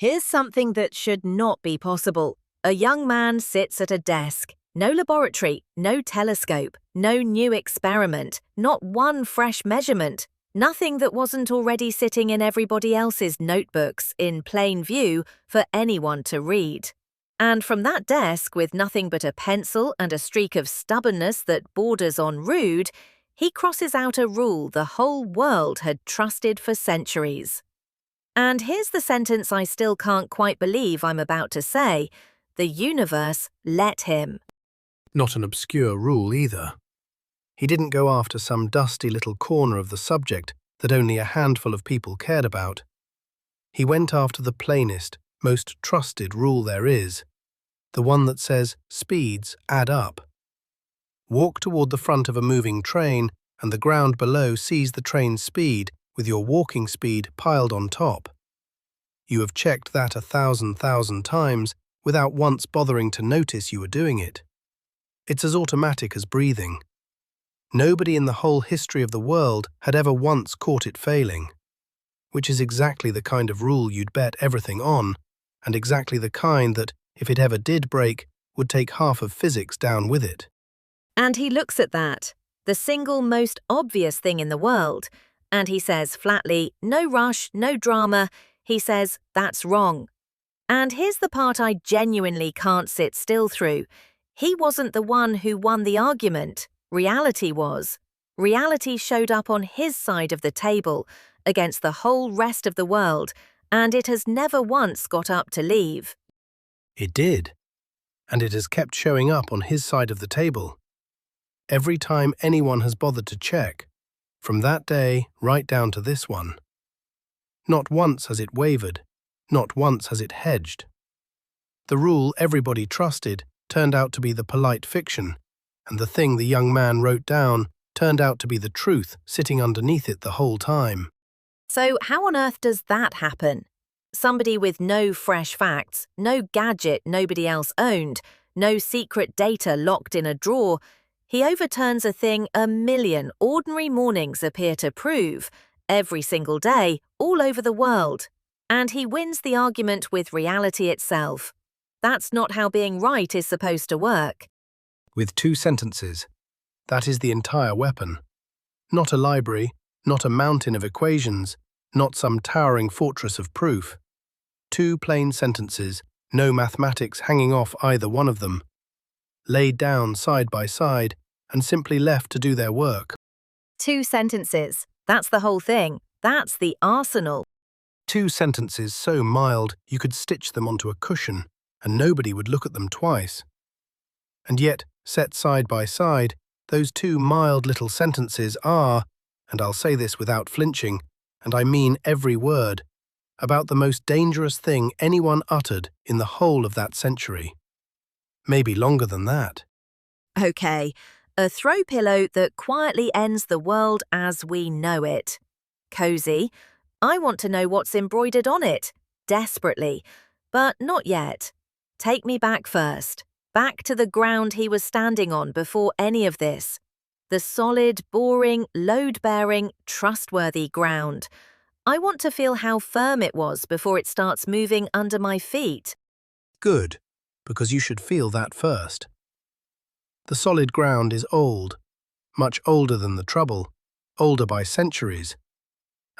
Here's something that should not be possible. A young man sits at a desk. No laboratory, no telescope, no new experiment, not one fresh measurement, nothing that wasn't already sitting in everybody else's notebooks in plain view for anyone to read. And from that desk, with nothing but a pencil and a streak of stubbornness that borders on rude, he crosses out a rule the whole world had trusted for centuries. And here's the sentence I still can't quite believe I'm about to say. The universe let him. Not an obscure rule either. He didn't go after some dusty little corner of the subject that only a handful of people cared about. He went after the plainest, most trusted rule there is, the one that says speeds add up. Walk toward the front of a moving train and the ground below sees the train's speed with your walking speed piled on top. You have checked that 1,000 times without once bothering to notice you were doing it. It's as automatic as breathing. Nobody in the whole history of the world had ever once caught it failing, which is exactly the kind of rule you'd bet everything on, and exactly the kind that, if it ever did break, would take half of physics down with it. And he looks at that, the single most obvious thing in the world, and he says flatly, no rush, no drama. He says, that's wrong. And here's the part I genuinely can't sit still through. He wasn't the one who won the argument. Reality was. Reality showed up on his side of the table against the whole rest of the world, and it has never once got up to leave. It did, and it has kept showing up on his side of the table. Every time anyone has bothered to check, from that day right down to this one. Not once has it wavered, not once has it hedged. The rule everybody trusted turned out to be the polite fiction, and the thing the young man wrote down turned out to be the truth sitting underneath it the whole time. So how on earth does that happen? Somebody with no fresh facts, no gadget nobody else owned, no secret data locked in a drawer, he overturns a thing 1,000,000 ordinary mornings appear to prove, every single day, all over the world. And he wins the argument with reality itself. That's not how being right is supposed to work. With 2 sentences. That is the entire weapon. Not a library, not a mountain of equations, not some towering fortress of proof. 2 plain sentences, no mathematics hanging off either one of them. Laid down side by side and simply left to do their work. 2 sentences. That's the whole thing. That's the arsenal. 2 sentences so mild you could stitch them onto a cushion and nobody would look at them twice. And yet, set side by side, those 2 mild little sentences are, and I'll say this without flinching, and I mean every word, about the most dangerous thing anyone uttered in the whole of that century. Maybe longer than that. Okay, a throw pillow that quietly ends the world as we know it. Cozy. I want to know what's embroidered on it, desperately, but not yet. Take me back first, back to the ground he was standing on before any of this. The solid, boring, load-bearing, trustworthy ground. I want to feel how firm it was before it starts moving under my feet. Good, because you should feel that first. The solid ground is old, much older than the trouble, older by centuries.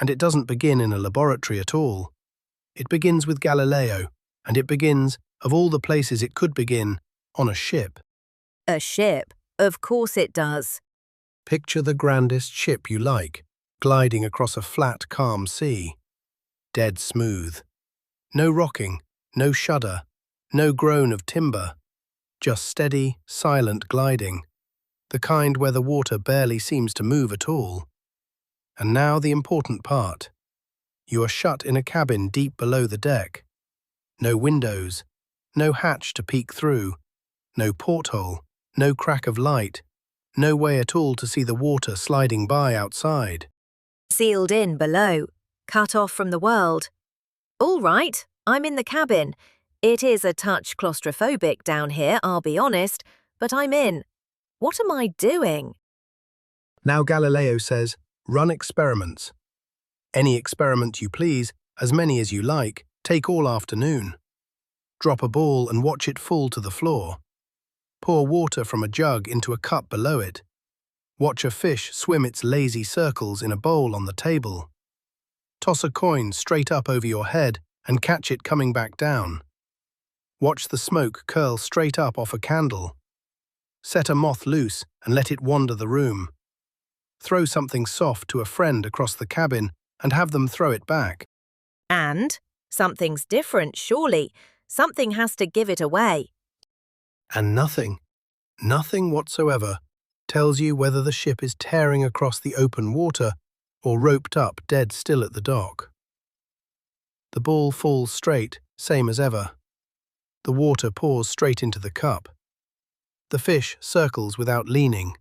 And it doesn't begin in a laboratory at all. It begins with Galileo, and it begins, of all the places it could begin, on a ship. A ship? Of course it does. Picture the grandest ship you like, gliding across a flat, calm sea. Dead smooth. No rocking, no shudder, no groan of timber. Just steady, silent gliding. The kind where the water barely seems to move at all. And now the important part. You are shut in a cabin deep below the deck. No windows, no hatch to peek through, no porthole, no crack of light, no way at all to see the water sliding by outside. Sealed in below, cut off from the world. All right, I'm in the cabin. It is a touch claustrophobic down here, I'll be honest, but I'm in. What am I doing? Now Galileo says, run experiments. Any experiment you please, as many as you like, Take all afternoon. Drop a ball and watch it fall to the floor. Pour water from a jug into a cup below it. Watch a fish swim its lazy circles in a bowl on the table. Toss a coin straight up over your head and catch it coming back down. Watch the smoke curl straight up off a candle. Set a moth loose and let it wander the room. Throw something soft to a friend across the cabin and have them throw it back. And something's different, surely. Something has to give it away. And nothing whatsoever, tells you whether the ship is tearing across the open water or roped up dead still at the dock. The ball falls straight, same as ever. The water pours straight into the cup. The fish circles without leaning.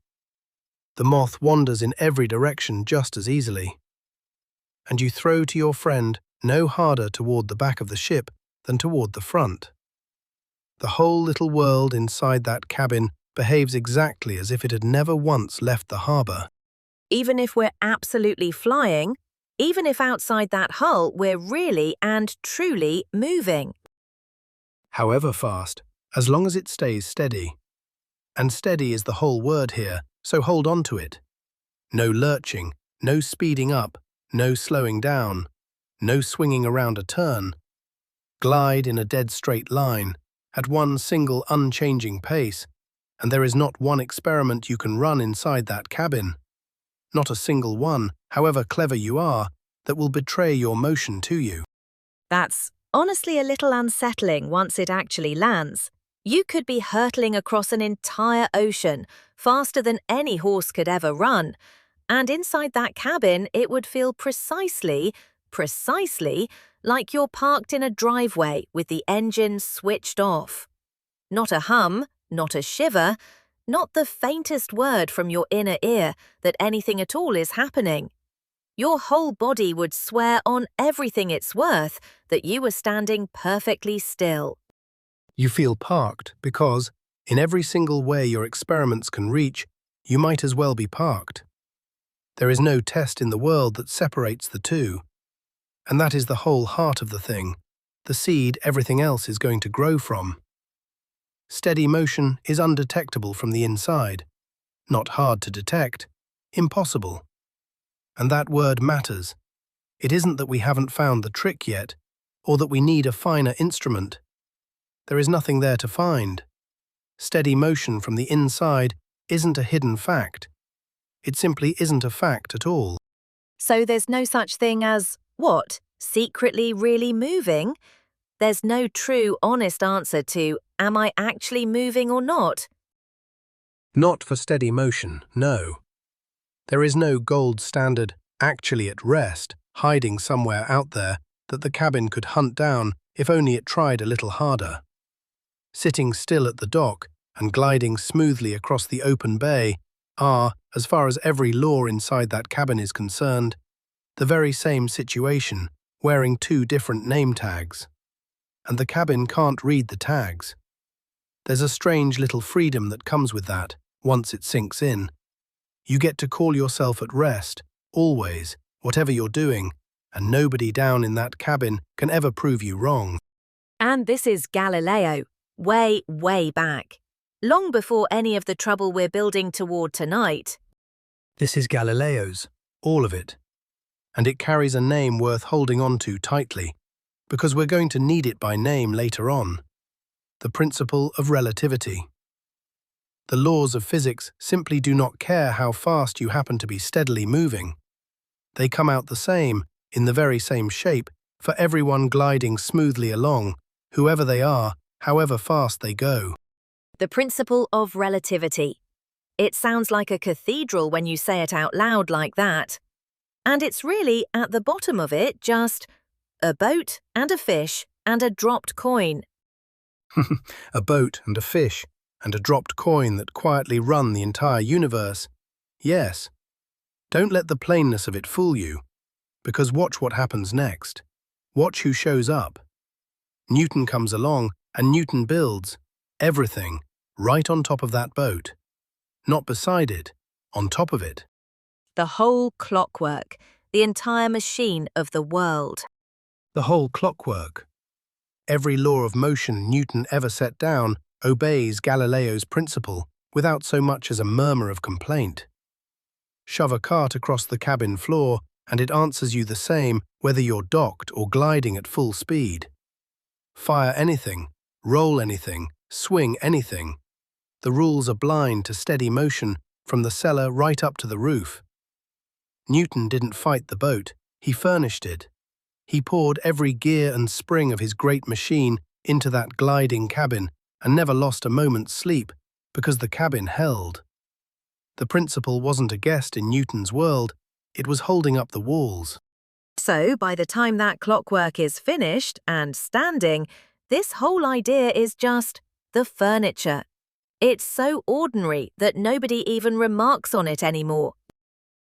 The moth wanders in every direction just as easily. And you throw to your friend no harder toward the back of the ship than toward the front. The whole little world inside that cabin behaves exactly as if it had never once left the harbour. Even if we're absolutely flying, even if outside that hull we're really and truly moving. However fast, as long as it stays steady. And steady is the whole word here, so hold on to it. No lurching, no speeding up, no slowing down, no swinging around a turn. Glide in a dead straight line, at one single unchanging pace, and there is not one experiment you can run inside that cabin. Not a single one, however clever you are, that will betray your motion to you. That's honestly a little unsettling once it actually lands. You could be hurtling across an entire ocean, faster than any horse could ever run, and inside that cabin it would feel precisely like you're parked in a driveway with the engine switched off. Not a hum, not a shiver, not the faintest word from your inner ear that anything at all is happening. Your whole body would swear on everything it's worth that you were standing perfectly still. You feel parked because, in every single way your experiments can reach, you might as well be parked. There is no test in the world that separates the two. And that is the whole heart of the thing, the seed everything else is going to grow from. Steady motion is undetectable from the inside, not hard to detect, impossible. And that word matters. It isn't that we haven't found the trick yet, or that we need a finer instrument. There is nothing there to find. Steady motion from the inside isn't a hidden fact. It simply isn't a fact at all. So there's no such thing as, what, secretly really moving? There's no true, honest answer to, am I actually moving or not? Not for steady motion, no. There is no gold standard, actually at rest, hiding somewhere out there that the cabin could hunt down if only it tried a little harder. Sitting still at the dock and gliding smoothly across the open bay are, as far as every law inside that cabin is concerned, the very same situation, wearing two different name tags. And the cabin can't read the tags. There's a strange little freedom that comes with that, once it sinks in. You get to call yourself at rest, always, whatever you're doing, and nobody down in that cabin can ever prove you wrong. And this is Galileo, way, way back. Long before any of the trouble we're building toward tonight. This is Galileo's, all of it. And it carries a name worth holding on to tightly, because we're going to need it by name later on. The principle of relativity. The laws of physics simply do not care how fast you happen to be steadily moving. They come out the same, in the very same shape, for everyone gliding smoothly along, whoever they are, however fast they go. The principle of relativity. It sounds like a cathedral when you say it out loud like that. And it's really, at the bottom of it, just a boat and a fish and a dropped coin. A boat and a fish and a dropped coin that quietly run the entire universe. Yes. Don't let the plainness of it fool you, because watch what happens next. Watch who shows up. Newton comes along and Newton builds everything right on top of that boat. Not beside it, on top of it. The whole clockwork, the entire machine of the world. The whole clockwork, Every law of motion Newton ever set down obeys Galileo's principle without so much as a murmur of complaint. Shove a cart across the cabin floor, and it answers you the same whether you're docked or gliding at full speed. Fire anything, roll anything, swing anything. The rules are blind to steady motion from the cellar right up to the roof. Newton didn't fight the boat, he furnished it. He poured every gear and spring of his great machine into that gliding cabin and never lost a moment's sleep because the cabin held. The principle wasn't a guest in Newton's world, it was holding up the walls. So, by the time that clockwork is finished and standing, this whole idea is just the furniture. It's so ordinary that nobody even remarks on it anymore.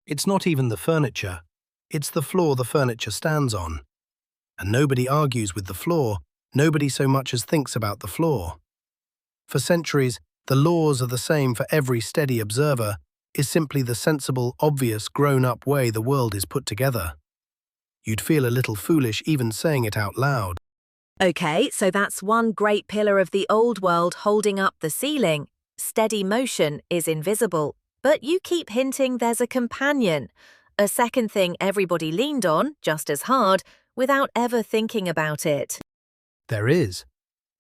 It's not even the furniture, it's the floor the furniture stands on. And nobody argues with the floor, nobody so much as thinks about the floor. For centuries, the laws are the same for every steady observer, is simply the sensible, obvious, grown-up way the world is put together. You'd feel a little foolish even saying it out loud. Okay, so that's one great pillar of the old world holding up the ceiling. Steady motion is invisible, but you keep hinting there's a companion. A second thing everybody leaned on, just as hard, without ever thinking about it. There is,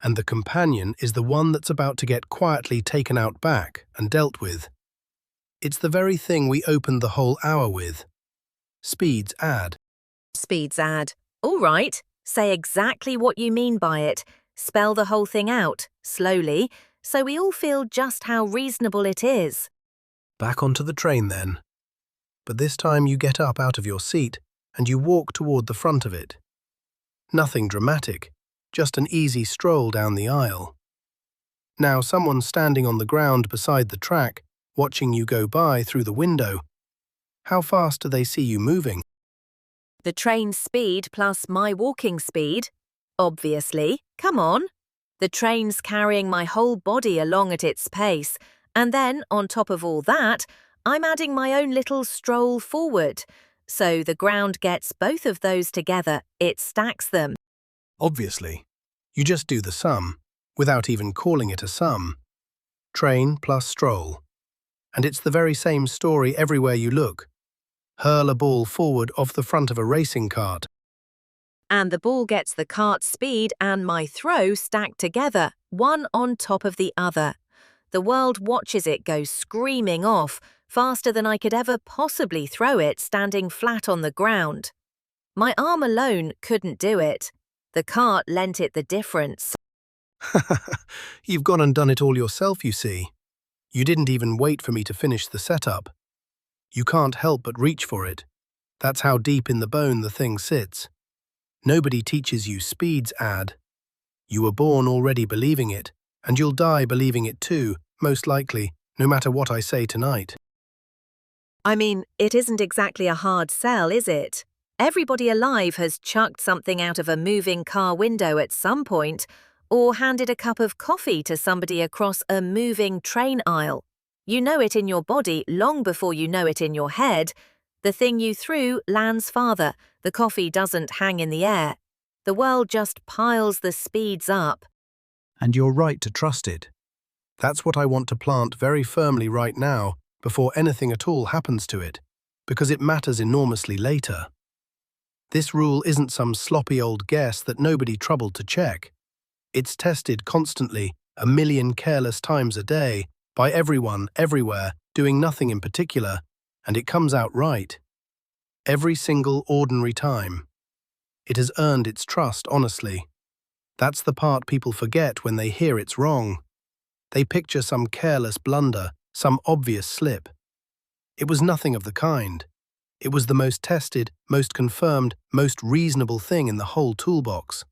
and the companion is the one that's about to get quietly taken out back and dealt with. It's the very thing we opened the whole hour with. Speeds add. Speeds add. All right, say exactly what you mean by it. Spell the whole thing out, slowly, so we all feel just how reasonable it is. Back onto the train then. But this time you get up out of your seat and you walk toward the front of it. Nothing dramatic, just an easy stroll down the aisle. Now someone's standing on the ground beside the track, watching you go by through the window. How fast do they see you moving? The train's speed plus my walking speed. Obviously, come on. The train's carrying my whole body along at its pace, and then, on top of all that, I'm adding my own little stroll forward. So the ground gets both of those together, it stacks them. Obviously. You just do the sum, without even calling it a sum. Train plus stroll. And it's the very same story everywhere you look. Hurl a ball forward off the front of a racing cart. And the ball gets the cart's speed and my throw stacked together, one on top of the other. The world watches it go screaming off, faster than I could ever possibly throw it standing flat on the ground. My arm alone couldn't do it. The cart lent it the difference. You've gone and done it all yourself, you see. You didn't even wait for me to finish the setup. You can't help but reach for it. That's how deep in the bone the thing sits. Nobody teaches you speeds add. You were born already believing it, and you'll die believing it too, most likely, no matter what I say tonight. I mean, it isn't exactly a hard sell, is it? Everybody alive has chucked something out of a moving car window at some point, or handed a cup of coffee to somebody across a moving train aisle. You know it in your body long before you know it in your head. The thing you threw lands farther, the coffee doesn't hang in the air. The world just piles the speeds up. And you're right to trust it. That's what I want to plant very firmly right now, before anything at all happens to it, because it matters enormously later. This rule isn't some sloppy old guess that nobody troubled to check. It's tested constantly, a million careless times a day, by everyone, everywhere, doing nothing in particular, and it comes out right. Every single ordinary time. It has earned its trust, honestly. That's the part people forget when they hear it's wrong. They picture some careless blunder, some obvious slip. It was nothing of the kind. It was the most tested, most confirmed, most reasonable thing in the whole toolbox.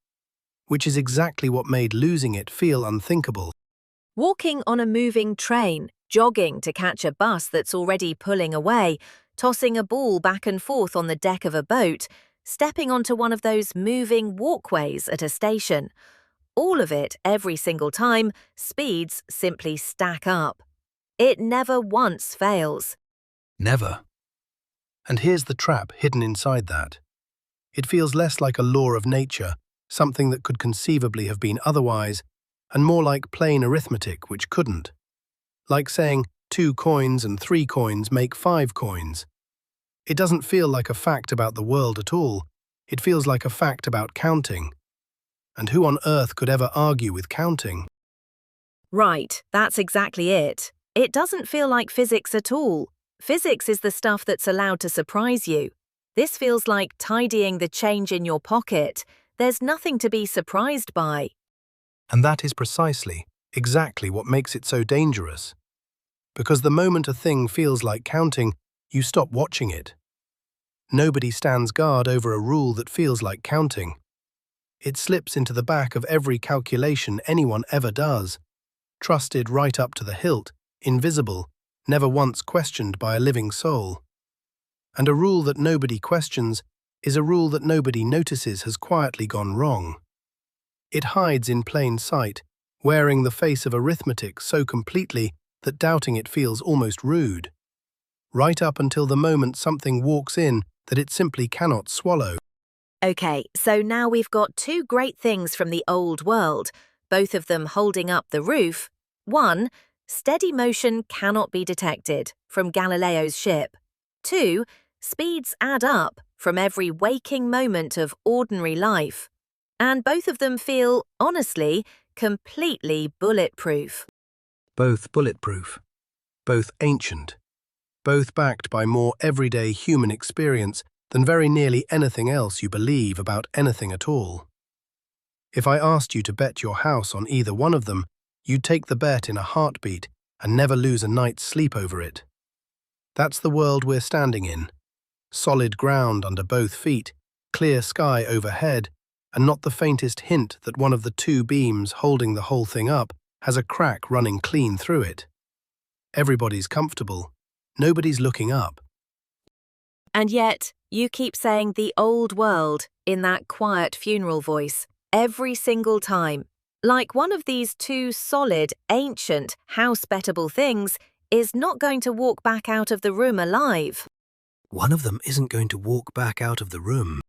Which is exactly what made losing it feel unthinkable. Walking on a moving train, jogging to catch a bus that's already pulling away, tossing a ball back and forth on the deck of a boat, stepping onto one of those moving walkways at a station. All of it, every single time, speeds simply stack up. It never once fails. Never. And here's the trap hidden inside that. It feels less like a law of nature, something that could conceivably have been otherwise, and more like plain arithmetic which couldn't. Like saying 2 coins and 3 coins make 5 coins. It doesn't feel like a fact about the world at all, it feels like a fact about counting. And who on earth could ever argue with counting? Right, that's exactly it. It doesn't feel like physics at all. Physics is the stuff that's allowed to surprise you. This feels like tidying the change in your pocket. There's nothing to be surprised by. And that is precisely, exactly what makes it so dangerous. Because the moment a thing feels like counting, you stop watching it. Nobody stands guard over a rule that feels like counting. It slips into the back of every calculation anyone ever does, trusted right up to the hilt, invisible, never once questioned by a living soul. And a rule that nobody questions is a rule that nobody notices has quietly gone wrong. It hides in plain sight, wearing the face of arithmetic so completely that doubting it feels almost rude. Right up until the moment something walks in that it simply cannot swallow. Okay, so now we've got 2 great things from the old world, both of them holding up the roof. 1, steady motion cannot be detected, from Galileo's ship. 2, speeds add up from every waking moment of ordinary life. And both of them feel, honestly, completely bulletproof. Both bulletproof, both ancient, both backed by more everyday human experience than very nearly anything else you believe about anything at all. If I asked you to bet your house on either one of them, you'd take the bet in a heartbeat and never lose a night's sleep over it. That's the world we're standing in. Solid ground under both feet, clear sky overhead, and not the faintest hint that one of the 2 beams holding the whole thing up has a crack running clean through it. Everybody's comfortable. Nobody's looking up. And yet, you keep saying the old world in that quiet funeral voice, every single time. Like one of these 2 solid, ancient, house-bettable things is not going to walk back out of the room alive. One of them isn't going to walk back out of the room.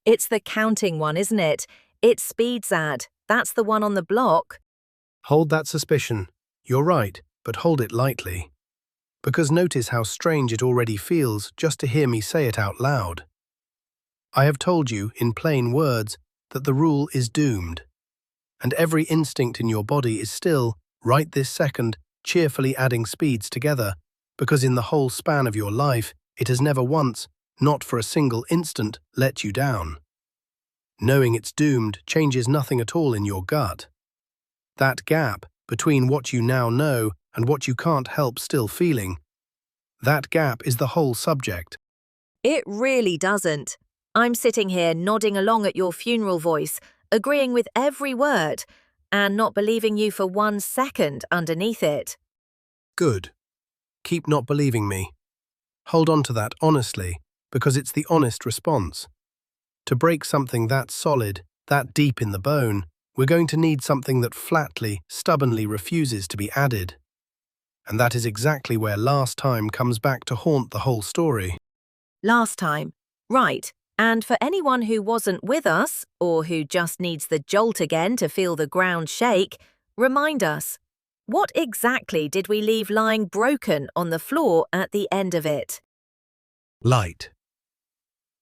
It's the counting one, isn't it? It's SpeedZad. That's the one on the block. Hold that suspicion. You're right, but hold it lightly. Because notice how strange it already feels just to hear me say it out loud. I have told you, in plain words, that the rule is doomed. And every instinct in your body is still, right this second, cheerfully adding speeds together, because in the whole span of your life, it has never once, not for a single instant, let you down. Knowing it's doomed changes nothing at all in your gut. That gap between what you now know and what you can't help still feeling, that gap is the whole subject. It really doesn't. I'm sitting here nodding along at your funeral voice, agreeing with every word, and not believing you for 1 second underneath it. Good. Keep not believing me. Hold on to that honestly, because it's the honest response. To break something that solid, that deep in the bone, we're going to need something that flatly, stubbornly refuses to be added. And that is exactly where last time comes back to haunt the whole story. Last time. Right. And for anyone who wasn't with us, or who just needs the jolt again to feel the ground shake, remind us, what exactly did we leave lying broken on the floor at the end of it? Light.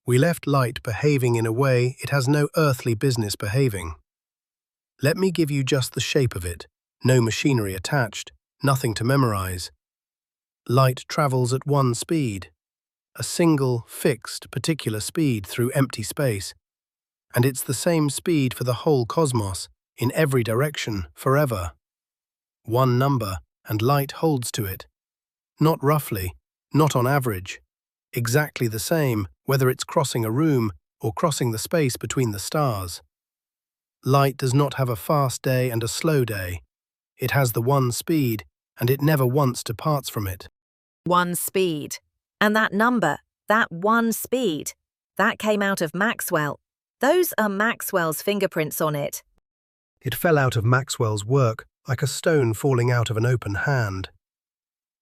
We left light behaving in a way it has no earthly business behaving. Let me give you just the shape of it, no machinery attached, nothing to memorize. Light travels at 1 speed, a single, fixed, particular speed through empty space, and it's the same speed for the whole cosmos, in every direction, forever. 1 number, and light holds to it. Not roughly, not on average. Exactly the same, whether it's crossing a room or crossing the space between the stars. Light does not have a fast day and a slow day. It has the 1 speed, and it never once departs from it. 1 speed. And that number, that 1 speed, that came out of Maxwell. Those are Maxwell's fingerprints on it. It fell out of Maxwell's work like a stone falling out of an open hand.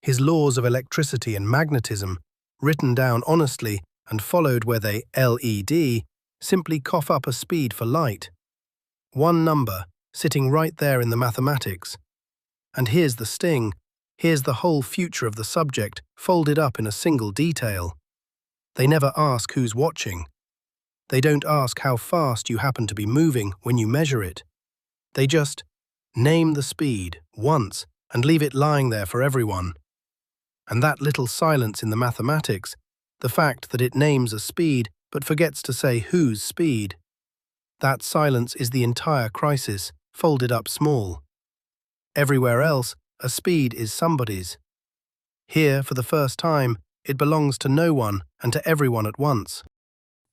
His laws of electricity and magnetism, written down honestly and followed where they LED, simply cough up a speed for light, One number, sitting right there in the mathematics. And here's the sting. Here's the whole future of the subject, folded up in a single detail. They never ask who's watching. They don't ask how fast you happen to be moving when you measure it. They just name the speed once and leave it lying there for everyone. And that little silence in the mathematics, the fact that it names a speed but forgets to say whose speed, that silence is the entire crisis, folded up small. Everywhere else, a speed is somebody's. Here, for the first time, it belongs to no one and to everyone at once.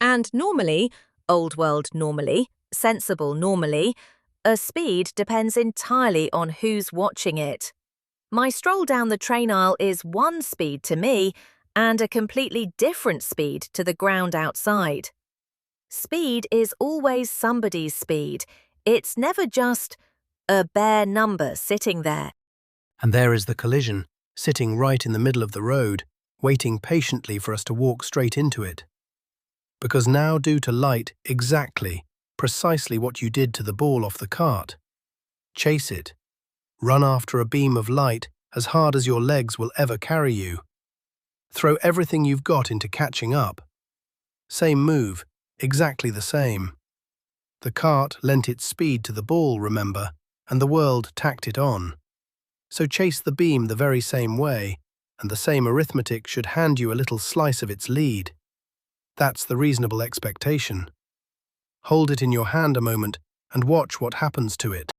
And normally, old world normally, sensible normally, a speed depends entirely on who's watching it. My stroll down the train aisle is one speed to me and a completely different speed to the ground outside. Speed is always somebody's speed. It's never just a bare number sitting there. And there is the collision, sitting right in the middle of the road, waiting patiently for us to walk straight into it. Because now do to light precisely what you did to the ball off the cart. Chase it. Run after a beam of light as hard as your legs will ever carry you. Throw everything you've got into catching up. Same move, exactly the same. The cart lent its speed to the ball, remember, and the world tacked it on. So chase the beam the very same way, and the same arithmetic should hand you a little slice of its lead. That's the reasonable expectation. Hold it in your hand a moment and watch what happens to it.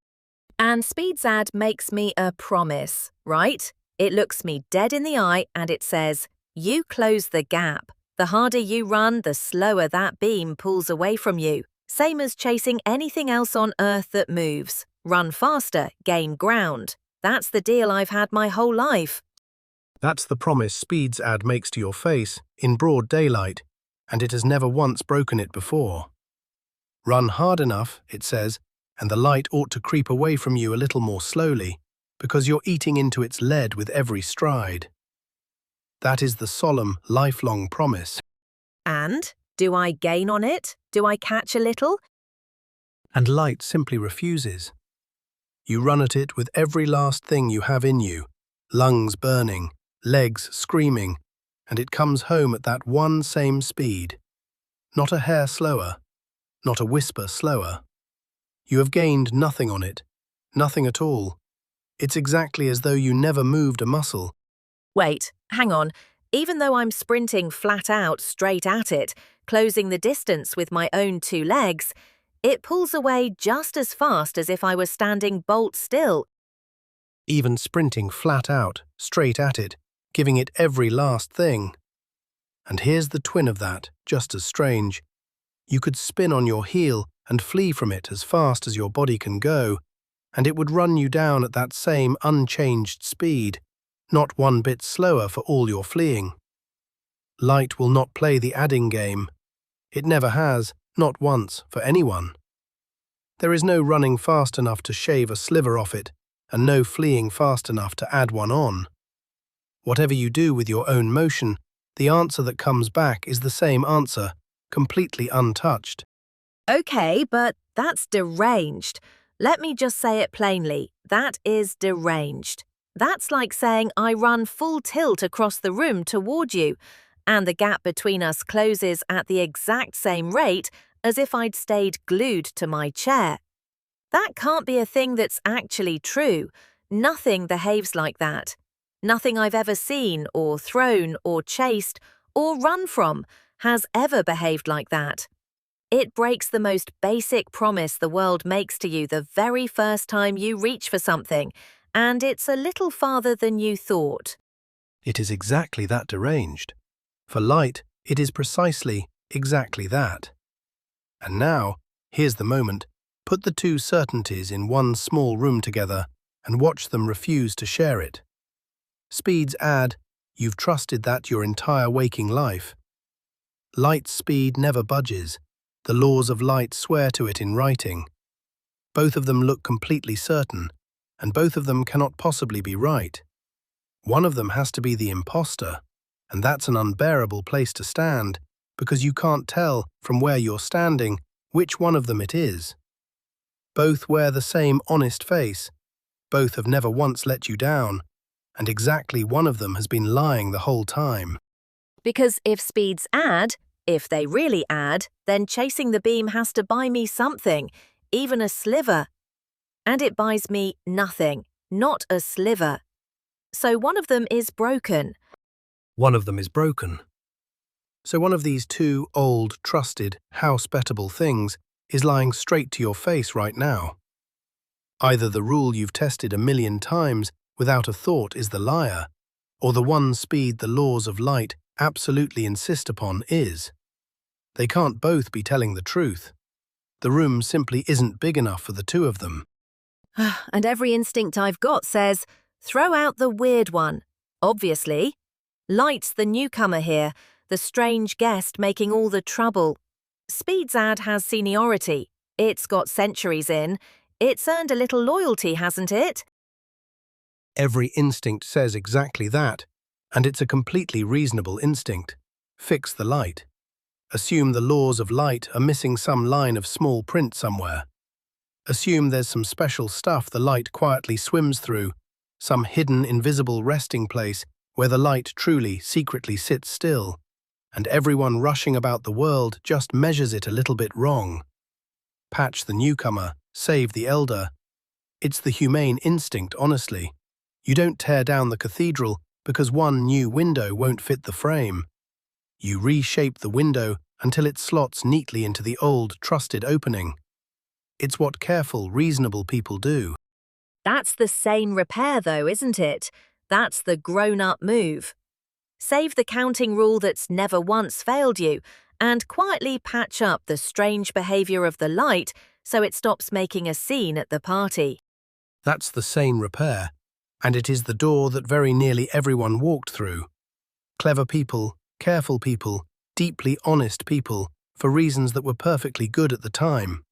And Speed's ad makes me a promise, right? It looks me dead in the eye and it says, you close the gap. The harder you run, the slower that beam pulls away from you. Same as chasing anything else on Earth that moves. Run faster, gain ground. That's the deal I've had my whole life. That's the promise Speed's ad makes to your face, in broad daylight, and it has never once broken it before. Run hard enough, it says, and the light ought to creep away from you a little more slowly, because you're eating into its lead with every stride. That is the solemn, lifelong promise. And? Do I gain on it? Do I catch a little? And light simply refuses. You run at it with every last thing you have in you, lungs burning, legs screaming, and it comes home at that one same speed. Not a hair slower, not a whisper slower. You have gained nothing on it, nothing at all. It's exactly as though you never moved a muscle. Wait, hang on. Even though I'm sprinting flat out straight at it, closing the distance with my own two legs, it pulls away just as fast as if I were standing bolt still. Even sprinting flat out, straight at it, giving it every last thing. And here's the twin of that, just as strange. You could spin on your heel and flee from it as fast as your body can go, and it would run you down at that same unchanged speed, not one bit slower for all your fleeing. Light will not play the adding game. It never has, not once, for anyone. There is no running fast enough to shave a sliver off it, and no fleeing fast enough to add one on. Whatever you do with your own motion, the answer that comes back is the same answer, completely untouched. Okay, but that's deranged. Let me just say it plainly. That is deranged. That's like saying I run full tilt across the room toward you, and the gap between us closes at the exact same rate as if I'd stayed glued to my chair. That can't be a thing that's actually true. Nothing behaves like that. Nothing I've ever seen or thrown or chased or run from has ever behaved like that. It breaks the most basic promise the world makes to you the very first time you reach for something, and it's a little farther than you thought. It is exactly that deranged. For light, it is precisely exactly that. And now, here's the moment. Put the two certainties in one small room together and watch them refuse to share it. Speed's ad, you've trusted that your entire waking life. Light's speed never budges. The laws of light swear to it in writing. Both of them look completely certain, and both of them cannot possibly be right. One of them has to be the imposter, and that's an unbearable place to stand, because you can't tell from where you're standing which one of them it is. Both wear the same honest face. Both have never once let you down, and exactly one of them has been lying the whole time. Because if speeds add, if they really add, then chasing the beam has to buy me something, even a sliver. And it buys me nothing, not a sliver. So one of them is broken. One of them is broken. So one of these two old, trusted, house-bettable things is lying straight to your face right now. Either the rule you've tested 1,000,000 times without a thought is the liar, or the one speed the laws of light absolutely insist upon is. They can't both be telling the truth. The room simply isn't big enough for the two of them. And every instinct I've got says, throw out the weird one. Obviously. Light's the newcomer here, the strange guest making all the trouble. Speed's ad has seniority. It's got centuries in. It's earned a little loyalty, hasn't it? Every instinct says exactly that, and it's a completely reasonable instinct. Fix the light. Assume the laws of light are missing some line of small print somewhere. Assume there's some special stuff the light quietly swims through, some hidden, invisible resting place where the light truly, secretly sits still, and everyone rushing about the world just measures it a little bit wrong. Patch the newcomer, save the elder. It's the humane instinct, honestly. You don't tear down the cathedral because one new window won't fit the frame. You reshape the window until it slots neatly into the old, trusted opening. It's what careful, reasonable people do. That's the sane repair, though, isn't it? That's the grown-up move. Save the counting rule that's never once failed you, and quietly patch up the strange behavior of the light so it stops making a scene at the party. That's the sane repair, and it is the door that very nearly everyone walked through. Clever people, careful people, deeply honest people, for reasons that were perfectly good at the time.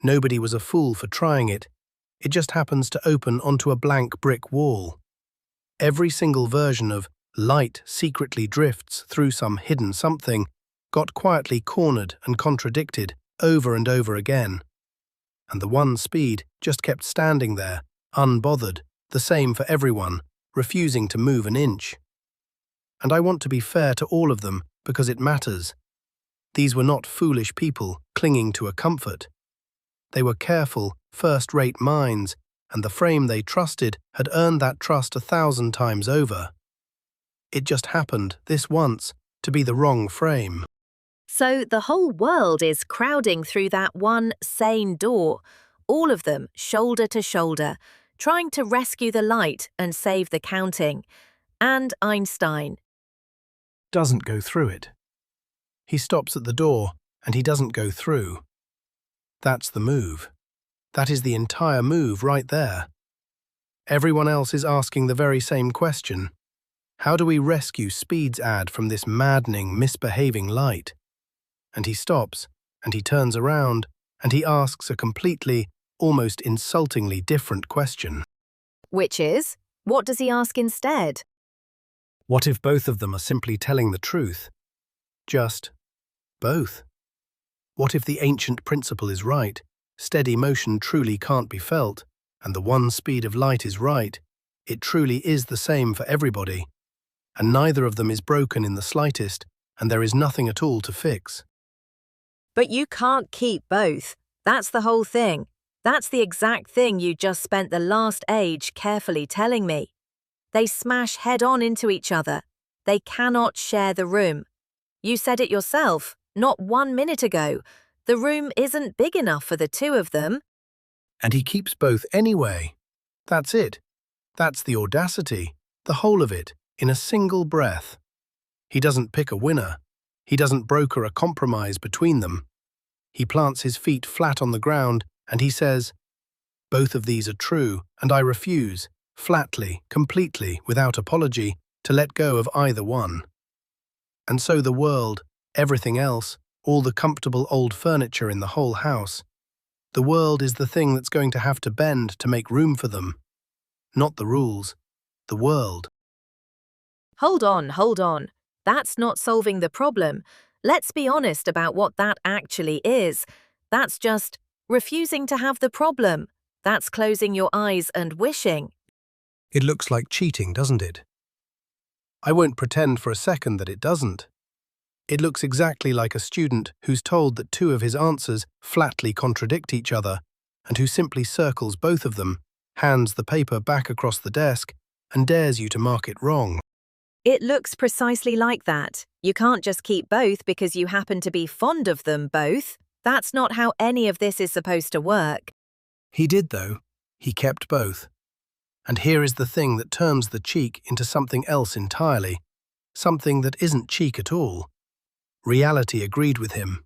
Nobody was a fool for trying it. It just happens to open onto a blank brick wall. Every single version of light secretly drifts through some hidden something got quietly cornered and contradicted over and over again. And the one speed just kept standing there, unbothered, the same for everyone, refusing to move an inch. And I want to be fair to all of them because it matters. These were not foolish people clinging to a comfort. They were careful, first-rate minds, and the frame they trusted had earned that trust 1,000 times over. It just happened, this once, to be the wrong frame. So the whole world is crowding through that one sane door, all of them shoulder to shoulder, trying to rescue the light and save the counting. And Einstein Doesn't go through it. He stops at the door, and he doesn't go through. That's the move. That is the entire move right there. Everyone else is asking the very same question. How do we rescue Speed's ad from this maddening, misbehaving light? And he stops, and he turns around, and he asks a completely, almost insultingly different question. Which is, what does he ask instead? What if both of them are simply telling the truth? Just both. What if the ancient principle is right, steady motion truly can't be felt, and the one speed of light is right, it truly is the same for everybody, and neither of them is broken in the slightest, and there is nothing at all to fix. But you can't keep both. That's the whole thing. That's the exact thing you just spent the last age carefully telling me. They smash head-on into each other. They cannot share the room. You said it yourself, not 1 minute ago. The room isn't big enough for the two of them. And he keeps both anyway. That's it. That's the audacity, the whole of it, in a single breath. He doesn't pick a winner. He doesn't broker a compromise between them. He plants his feet flat on the ground and he says, both of these are true, and I refuse, flatly, completely, without apology, to let go of either one. And so the world, everything else, all the comfortable old furniture in the whole house, the world is the thing that's going to have to bend to make room for them. Not the rules, the world. Hold on. That's not solving the problem. Let's be honest about what that actually is. That's just Refusing to have the problem. That's closing your eyes and wishing. It looks like cheating, doesn't it? I won't pretend for a second that it doesn't. It looks exactly like a student who's told that two of his answers flatly contradict each other and who simply circles both of them, hands the paper back across the desk, and dares you to mark it wrong. It looks precisely like that. You can't just keep both because you happen to be fond of them both. That's not how any of this is supposed to work. He did, though. He kept both. And here is the thing that turns the cheek into something else entirely, something that isn't cheek at all. Reality agreed with him.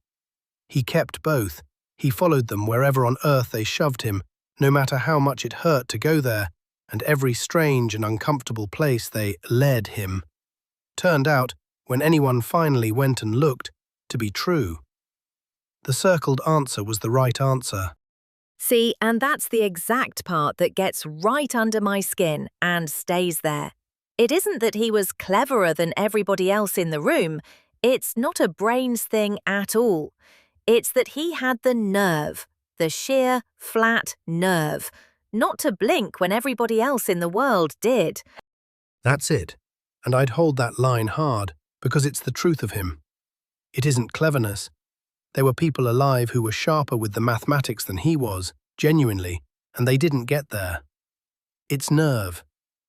He kept both. He followed them wherever on earth they shoved him, no matter how much it hurt to go there, and every strange and uncomfortable place they led him turned out, when anyone finally went and looked, to be true. The circled answer was the right answer. See, and that's the exact part that gets right under my skin and stays there. It isn't that he was cleverer than everybody else in the room. It's not a brains thing at all. It's that he had the nerve, the sheer, flat nerve, not to blink when everybody else in the world did. That's it. And I'd hold that line hard, because it's the truth of him. It isn't cleverness. There were people alive who were sharper with the mathematics than he was, genuinely, and they didn't get there. It's nerve.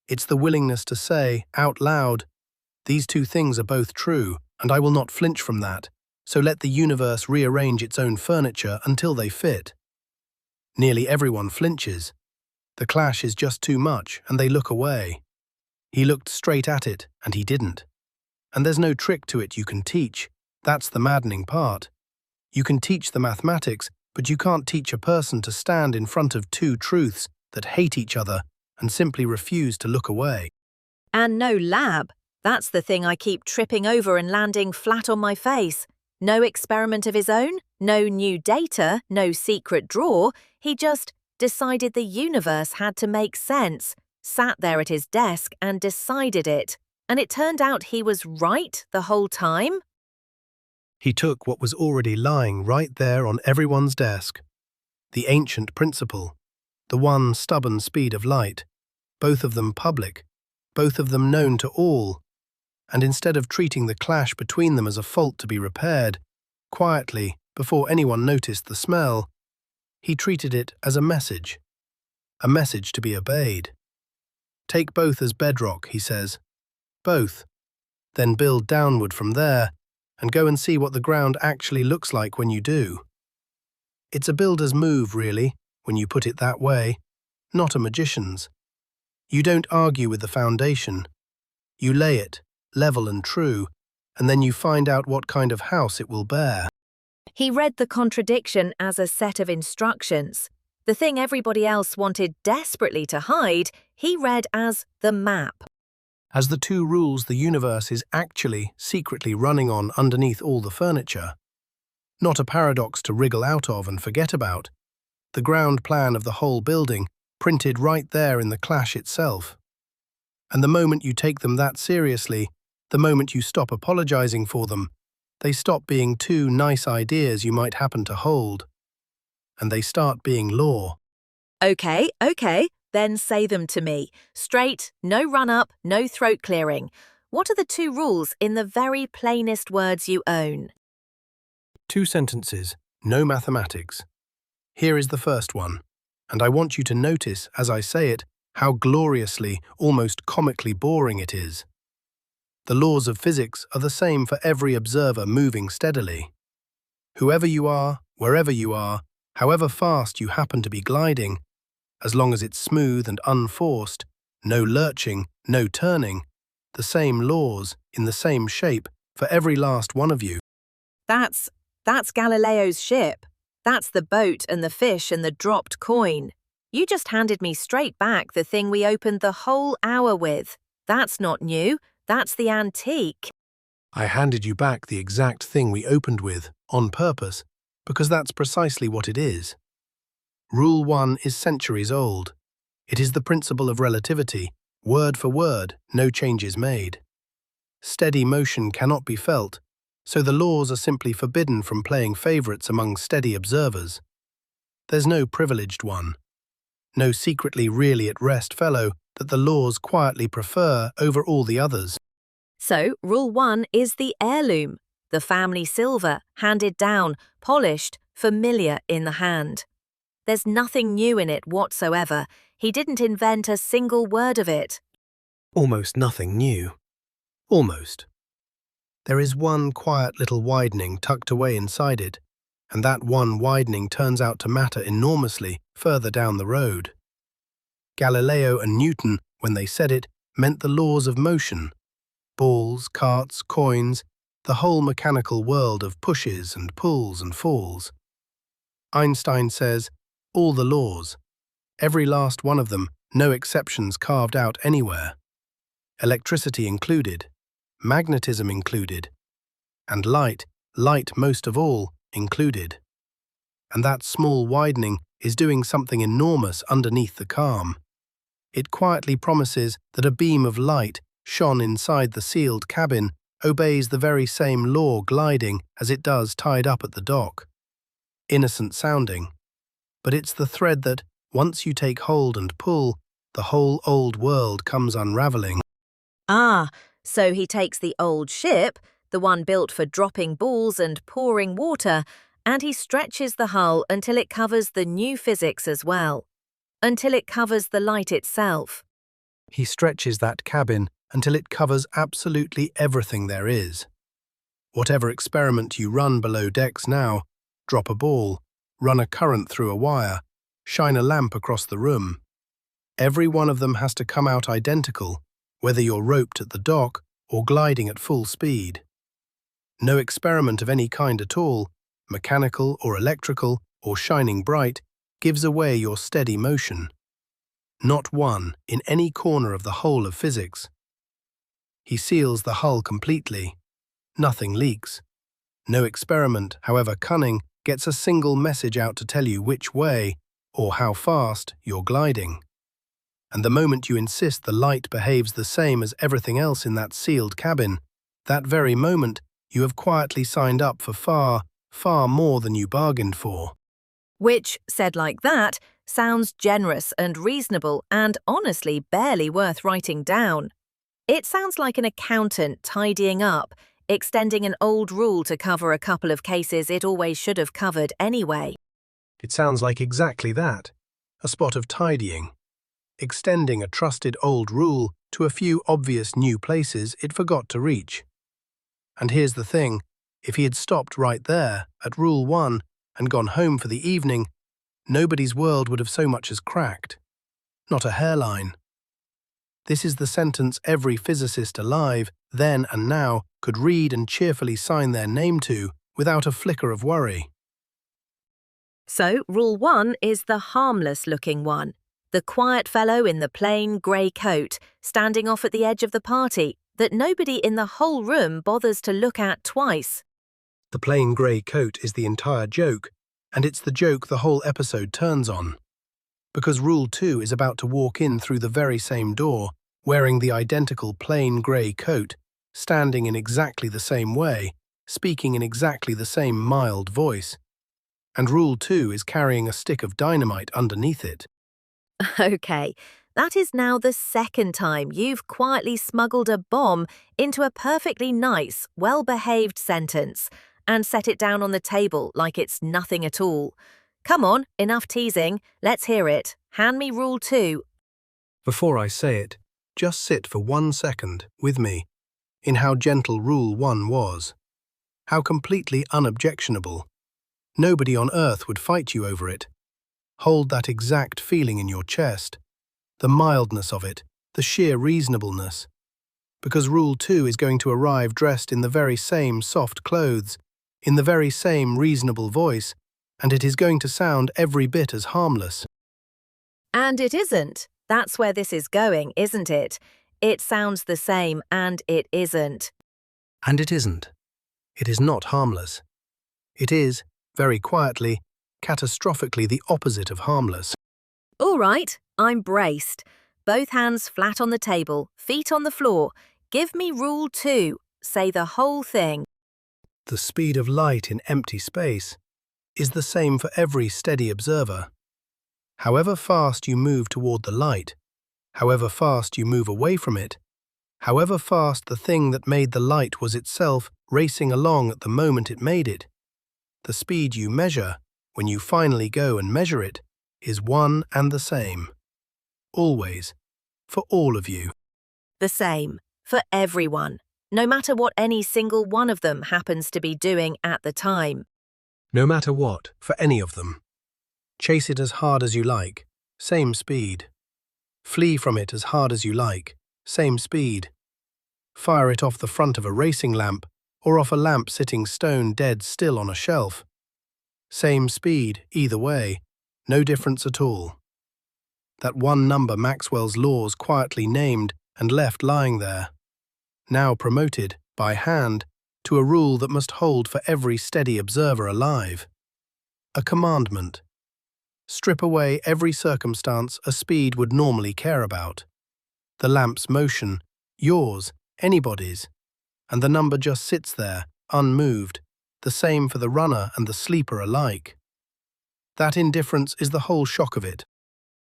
It's the willingness to say, out loud, these two things are both true, and I will not flinch from that, so let the universe rearrange its own furniture until they fit. Nearly everyone flinches. The clash is just too much, and they look away. He looked straight at it, and he didn't. And there's no trick to it you can teach. That's the maddening part. You can teach the mathematics, but you can't teach a person to stand in front of two truths that hate each other and simply refuse to look away. And no lab. That's the thing I keep tripping over and landing flat on my face. No experiment of his own, no new data, no secret drawer. He just decided the universe had to make sense, sat there at his desk and decided it. And it turned out he was right the whole time. He took what was already lying right there on everyone's desk. The ancient principle, the one stubborn speed of light, both of them public, both of them known to all, and instead of treating the clash between them as a fault to be repaired, quietly, before anyone noticed the smell, he treated it as a message to be obeyed. Take both as bedrock, he says. Both. Then build downward from there, and go and see what the ground actually looks like when you do. It's a builder's move, really, when you put it that way, not a magician's. You don't argue with the foundation. You lay it, level and true, and then you find out what kind of house it will bear. He read the contradiction as a set of instructions. The thing everybody else wanted desperately to hide, he read as the map. As the two rules the universe is actually secretly running on underneath all the furniture. Not a paradox to wriggle out of and forget about. The ground plan of the whole building, printed right there in the clash itself. And the moment you take them that seriously, the moment you stop apologizing for them, they stop being two nice ideas you might happen to hold. And they start being law. Okay, then say them to me. Straight, no run-up, no throat clearing. What are the two rules in the very plainest words you own? 2 sentences, no mathematics. Here is the first one, and I want you to notice, as I say it, how gloriously, almost comically boring it is. The laws of physics are the same for every observer moving steadily. Whoever you are, wherever you are, however fast you happen to be gliding, as long as it's smooth and unforced, no lurching, no turning, the same laws, in the same shape, for every last one of you. That's Galileo's ship. That's the boat and the fish and the dropped coin. You just handed me straight back the thing we opened the whole hour with. That's not new. That's the antique. I handed you back the exact thing we opened with, on purpose, because that's precisely what it is. Rule 1 is centuries old. It is the principle of relativity, word for word, no changes made. Steady motion cannot be felt, so the laws are simply forbidden from playing favourites among steady observers. There's no privileged one. No secretly really at rest fellow that the laws quietly prefer over all the others. So, Rule 1 is the heirloom, the family silver, handed down, polished, familiar in the hand. There's nothing new in it whatsoever. He didn't invent a single word of it. Almost nothing new. Almost. There is one quiet little widening tucked away inside it, and that one widening turns out to matter enormously further down the road. Galileo and Newton, when they said it, meant the laws of motion. Balls, carts, coins, the whole mechanical world of pushes and pulls and falls. Einstein says, all the laws, every last one of them, no exceptions carved out anywhere. Electricity included, magnetism included, and light most of all, included. And that small widening is doing something enormous underneath the calm. It quietly promises that a beam of light shone inside the sealed cabin obeys the very same law gliding as it does tied up at the dock. Innocent sounding, but it's the thread that, once you take hold and pull, the whole old world comes unraveling. Ah, so he takes the old ship, the one built for dropping balls and pouring water, and he stretches the hull until it covers the new physics as well, until it covers the light itself. He stretches that cabin until it covers absolutely everything there is. Whatever experiment you run below decks now, drop a ball, run a current through a wire, shine a lamp across the room, every one of them has to come out identical, whether you're roped at the dock or gliding at full speed. No experiment of any kind at all, mechanical or electrical or shining bright, gives away your steady motion. Not one in any corner of the whole of physics. He seals the hull completely. Nothing leaks. No experiment, however cunning, gets a single message out to tell you which way or how fast you're gliding. And the moment you insist the light behaves the same as everything else in that sealed cabin, that very moment you have quietly signed up for far, far more than you bargained for. Which, said like that, sounds generous and reasonable and honestly barely worth writing down. It sounds like an accountant tidying up, extending an old rule to cover a couple of cases it always should have covered anyway. It sounds like exactly that, a spot of tidying, extending a trusted old rule to a few obvious new places it forgot to reach. And here's the thing, if he had stopped right there, at Rule 1, and gone home for the evening, nobody's world would have so much as cracked. Not a hairline. This is the sentence every physicist alive, then and now, could read and cheerfully sign their name to, without a flicker of worry. So, Rule 1 is the harmless-looking one. The quiet fellow in the plain grey coat, standing off at the edge of the party, that nobody in the whole room bothers to look at twice. The plain grey coat is the entire joke, and it's the joke the whole episode turns on. Because Rule 2 is about to walk in through the very same door, wearing the identical plain grey coat, standing in exactly the same way, speaking in exactly the same mild voice. And Rule 2 is carrying a stick of dynamite underneath it. Okay, that is now the second time you've quietly smuggled a bomb into a perfectly nice, well-behaved sentence and set it down on the table like it's nothing at all. Come on, enough teasing. Let's hear it. Hand me Rule 2. Before I say it, just sit for 1 second with me in how gentle Rule 1 was. How completely unobjectionable. Nobody on earth would fight you over it. Hold that exact feeling in your chest. The mildness of it, the sheer reasonableness. Because Rule 2 is going to arrive dressed in the very same soft clothes, in the very same reasonable voice, and it is going to sound every bit as harmless. And it isn't. That's where this is going, isn't it? It sounds the same, and it isn't. And it isn't. It is not harmless. It is, very quietly, catastrophically the opposite of harmless. All right, I'm braced. Both hands flat on the table, feet on the floor. Give me Rule 2. Say the whole thing. The speed of light in empty space. is the same for every steady observer. However fast you move toward the light, however fast you move away from it, however fast the thing that made the light was itself racing along at the moment it made it, the speed you measure, when you finally go and measure it, is one and the same. Always. For all of you. The same. For everyone. No matter what any single one of them happens to be doing at the time. No matter what, for any of them. Chase it as hard as you like, same speed. Flee from it as hard as you like, same speed. Fire it off the front of a racing lamp or off a lamp sitting stone dead still on a shelf. Same speed, either way, no difference at all. That one number Maxwell's laws quietly named and left lying there, now promoted, by hand, to a rule that must hold for every steady observer alive. A commandment. Strip away every circumstance a speed would normally care about. The lamp's motion, yours, anybody's, and the number just sits there, unmoved, the same for the runner and the sleeper alike. That indifference is the whole shock of it.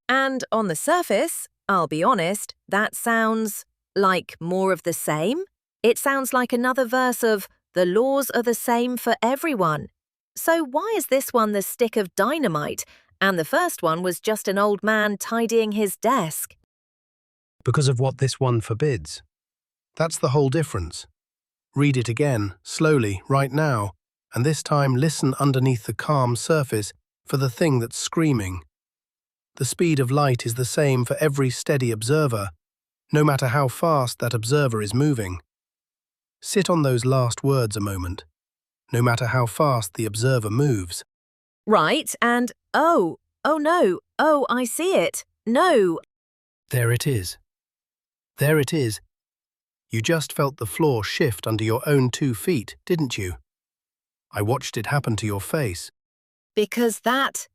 And on the surface, I'll be honest, that sounds like more of the same. It sounds like another verse of "The laws are the same for everyone." So why is this one the stick of dynamite, and the first one was just an old man tidying his desk? Because of what this one forbids. That's the whole difference. Read it again, slowly, right now, and this time listen underneath the calm surface for the thing that's screaming. The speed of light is the same for every steady observer, no matter how fast that observer is moving. Sit on those last words a moment, no matter how fast the observer moves. Right, and oh no, oh, I see it. No. There it is. There it is. You just felt the floor shift under your own 2 feet, didn't you? I watched it happen to your face. Because that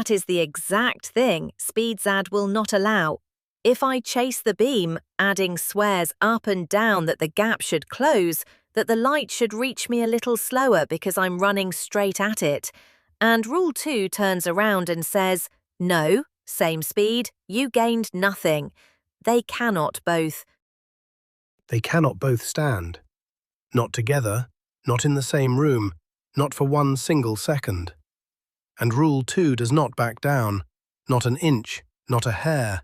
is the exact thing SpeedZad will not allow. If I chase the beam, adding swears up and down that the gap should close, that the light should reach me a little slower because I'm running straight at it. And Rule 2 turns around and says, no, same speed, you gained nothing. They cannot both. They cannot both stand. Not together, not in the same room, not for one single second. And Rule 2 does not back down, not an inch, not a hair.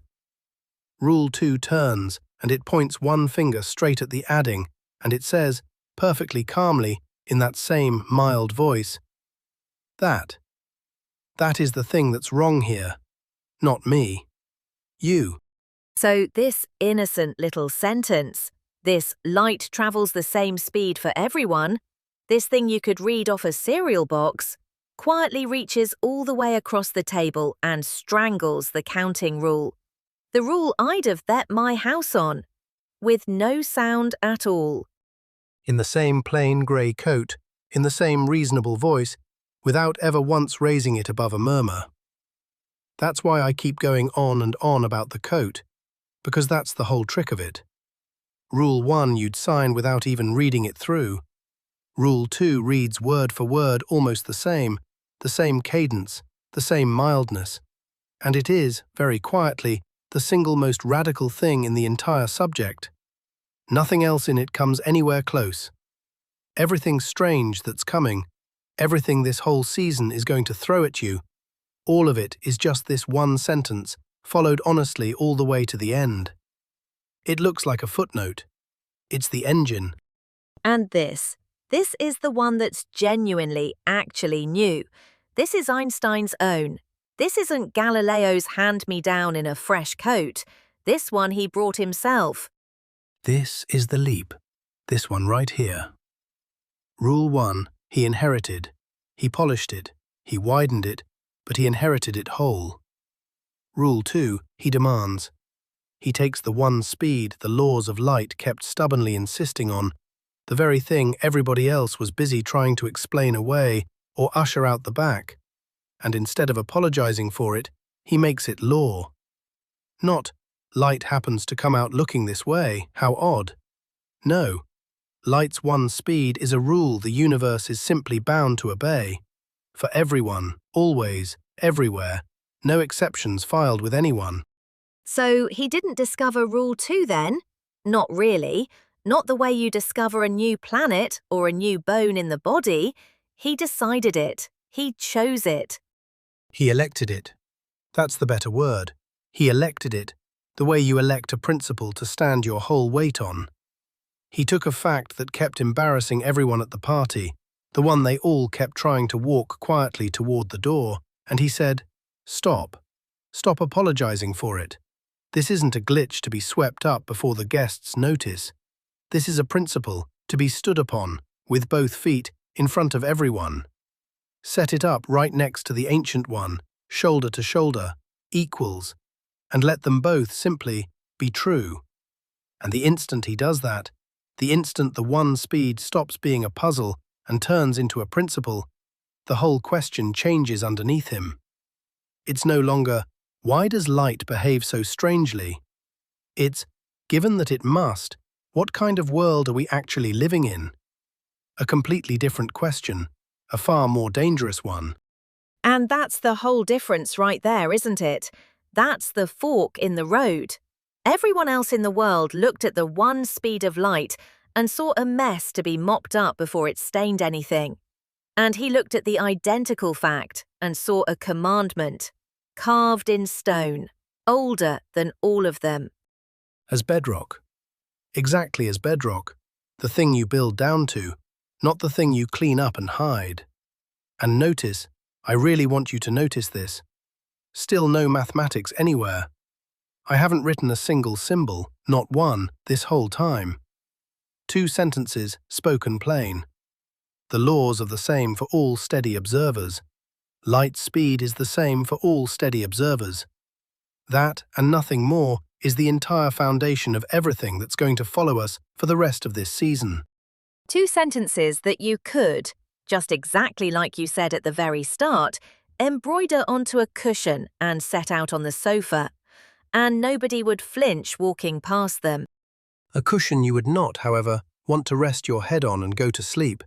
Rule 2 turns, and it points one finger straight at the adding, and it says, perfectly calmly, in that same mild voice, That is the thing that's wrong here. Not me. You. So this innocent little sentence, this light travels the same speed for everyone, this thing you could read off a cereal box, quietly reaches all the way across the table and strangles the counting rule. The rule I'd have bet my house on, with no sound at all. In the same plain grey coat, in the same reasonable voice, without ever once raising it above a murmur. That's why I keep going on and on about the coat, because that's the whole trick of it. Rule 1 you'd sign without even reading it through. Rule 2 reads word for word almost the same cadence, the same mildness, and it is, very quietly, the single most radical thing in the entire subject. Nothing else in it comes anywhere close. Everything strange that's coming, everything this whole season is going to throw at you, all of it is just this one sentence, followed honestly all the way to the end. It looks like a footnote. It's the engine. And this is the one that's genuinely, actually new. This is Einstein's own. This isn't Galileo's hand-me-down in a fresh coat. This one he brought himself. This is the leap. This one right here. Rule 1, he inherited. He polished it. He widened it, but he inherited it whole. Rule 2, he demands. He takes the one speed the laws of light kept stubbornly insisting on, the very thing everybody else was busy trying to explain away or usher out the back, and instead of apologizing for it, he makes it law. Not, light happens to come out looking this way, how odd. No, light's one speed is a rule the universe is simply bound to obey. For everyone, always, everywhere, no exceptions filed with anyone. So he didn't discover Rule 2 then? Not really. Not the way you discover a new planet or a new bone in the body. He decided it. He chose it. He elected it. That's the better word. He elected it, the way you elect a principle to stand your whole weight on. He took a fact that kept embarrassing everyone at the party, the one they all kept trying to walk quietly toward the door, and he said, "Stop. Stop apologizing for it. This isn't a glitch to be swept up before the guests notice. This is a principle to be stood upon, with both feet, in front of everyone. Set it up right next to the ancient one, shoulder to shoulder, equals, and let them both simply be true." And the instant he does that, the instant the one speed stops being a puzzle and turns into a principle, the whole question changes underneath him. It's no longer, why does light behave so strangely? It's, given that it must, what kind of world are we actually living in? A completely different question, a far more dangerous one. And that's the whole difference right there, isn't it? That's the fork in the road. Everyone else in the world looked at the one speed of light and saw a mess to be mopped up before it stained anything. And he looked at the identical fact and saw a commandment, carved in stone, older than all of them. As bedrock. Exactly as bedrock, the thing you build down to, not the thing you clean up and hide. And notice, I really want you to notice this. Still no mathematics anywhere. I haven't written a single symbol, not one, this whole time. 2 sentences, spoken plain. The laws are the same for all steady observers. Light speed is the same for all steady observers. That, and nothing more, is the entire foundation of everything that's going to follow us for the rest of this season. 2 sentences that you could, just exactly like you said at the very start, embroider onto a cushion and set out on the sofa, and nobody would flinch walking past them. A cushion you would not, however, want to rest your head on and go to sleep,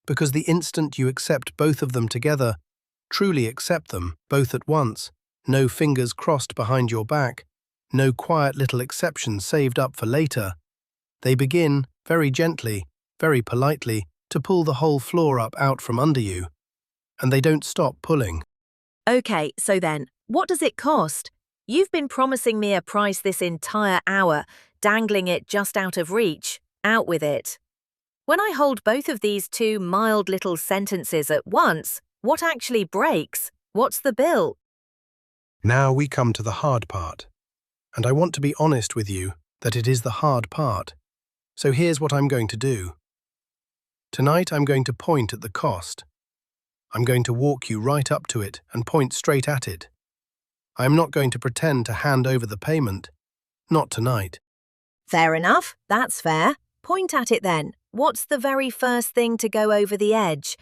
because the instant you accept both of them together, truly accept them, both at once, no fingers crossed behind your back, no quiet little exceptions saved up for later, they begin, very gently, very politely, to pull the whole floor up out from under you. And they don't stop pulling. Okay, so then, what does it cost? You've been promising me a price this entire hour, dangling it just out of reach. Out with it. When I hold both of these 2 mild little sentences at once, what actually breaks? What's the bill? Now we come to the hard part. And I want to be honest with you that it is the hard part. So here's what I'm going to do. Tonight I'm going to point at the cost. I'm going to walk you right up to it and point straight at it. I am not going to pretend to hand over the payment. Not tonight. Fair enough, that's fair. Point at it then. What's the very first thing to go over the edge?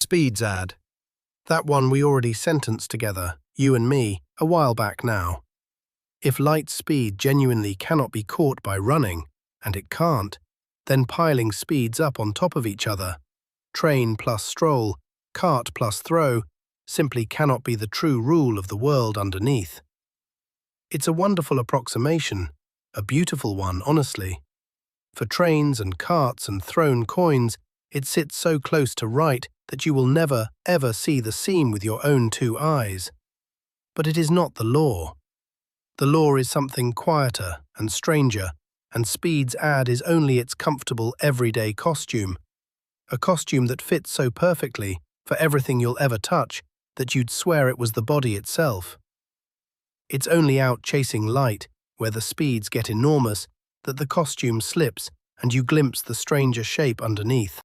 Speeds ad. That one we already sentenced together, you and me, a while back now. If light speed genuinely cannot be caught by running, and it can't, then piling speeds up on top of each other, train plus stroll, cart plus throw, simply cannot be the true rule of the world underneath. It's a wonderful approximation, a beautiful one, honestly. For trains and carts and thrown coins, it sits so close to right that you will never, ever see the seam with your own 2 eyes. But it is not the law. The law is something quieter and stranger, and speed's ad is only its comfortable everyday costume, a costume that fits so perfectly for everything you'll ever touch that you'd swear it was the body itself. It's only out chasing light, where the speeds get enormous, that the costume slips and you glimpse the stranger shape underneath.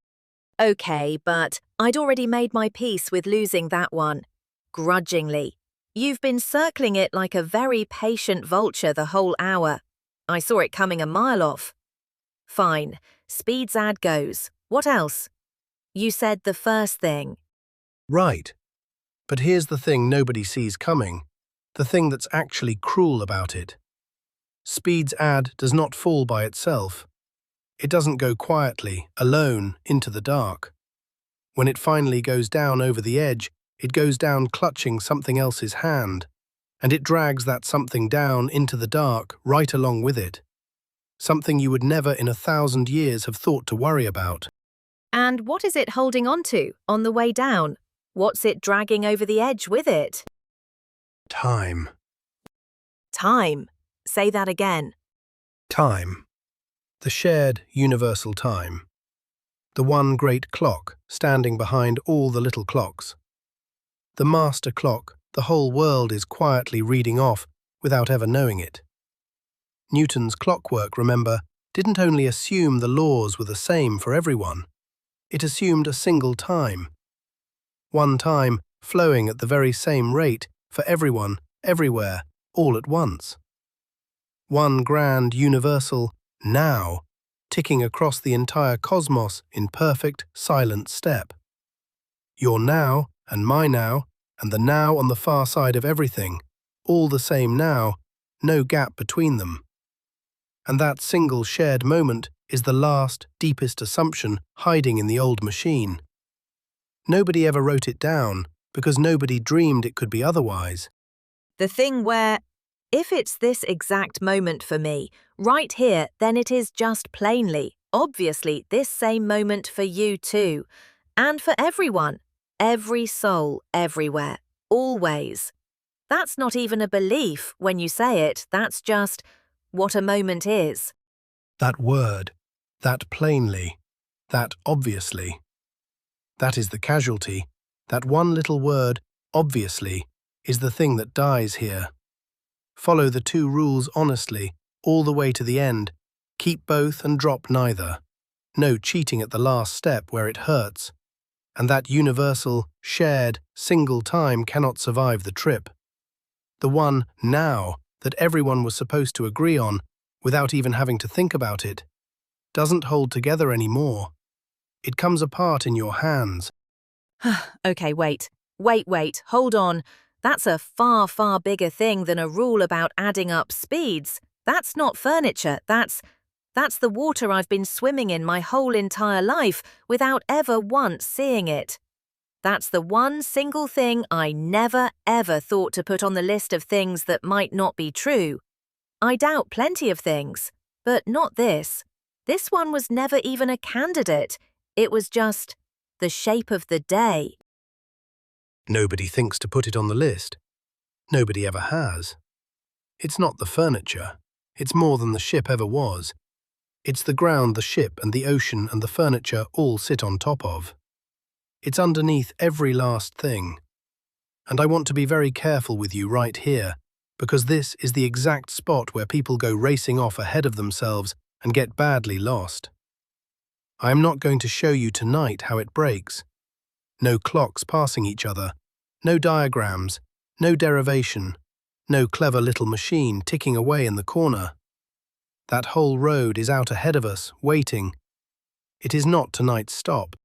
Okay, but I'd already made my peace with losing that one. Grudgingly. You've been circling it like a very patient vulture the whole hour. I saw it coming a mile off. Fine. Speed's ad goes. What else? You said the first thing. Right. But here's the thing nobody sees coming, the thing that's actually cruel about it. Speed's ad does not fall by itself. It doesn't go quietly, alone, into the dark. When it finally goes down over the edge, it goes down clutching something else's hand, and it drags that something down into the dark right along with it. Something you would never in 1,000 years have thought to worry about. And what is it holding on to on the way down? What's it dragging over the edge with it? Time. Time. Say that again. Time. The shared universal time. The one great clock standing behind all the little clocks. The master clock the whole world is quietly reading off without ever knowing it. Newton's clockwork, remember, didn't only assume the laws were the same for everyone. It assumed a single time. One time flowing at the very same rate for everyone, everywhere, all at once. One grand universal now ticking across the entire cosmos in perfect, silent step. Your now and my now and the now on the far side of everything, all the same now, no gap between them. And that single shared moment is the last, deepest assumption hiding in the old machine. Nobody ever wrote it down because nobody dreamed it could be otherwise. The thing where, if it's this exact moment for me, right here, then it is just plainly, obviously, this same moment for you too. And for everyone, every soul, everywhere, always. That's not even a belief when you say it, that's just what a moment is. That word, that plainly, that obviously. That is the casualty. That one little word, obviously, is the thing that dies here. Follow the two rules honestly, all the way to the end. Keep both and drop neither. No cheating at the last step where it hurts. And that universal, shared, single time cannot survive the trip. The one now that everyone was supposed to agree on, without even having to think about it, doesn't hold together anymore. It comes apart in your hands. Okay, wait, hold on. That's a far, far bigger thing than a rule about adding up speeds. That's not furniture, that's the water I've been swimming in my whole entire life without ever once seeing it. That's the one single thing I never, ever thought to put on the list of things that might not be true. I doubt plenty of things, but not this. This one was never even a candidate. It was just the shape of the day. Nobody thinks to put it on the list. Nobody ever has. It's not the furniture. It's more than the ship ever was. It's the ground the ship and the ocean and the furniture all sit on top of. It's underneath every last thing. And I want to be very careful with you right here, because this is the exact spot where people go racing off ahead of themselves and get badly lost. I am not going to show you tonight how it breaks. No clocks passing each other, no diagrams, no derivation, no clever little machine ticking away in the corner. That whole road is out ahead of us, waiting. It is not tonight's stop.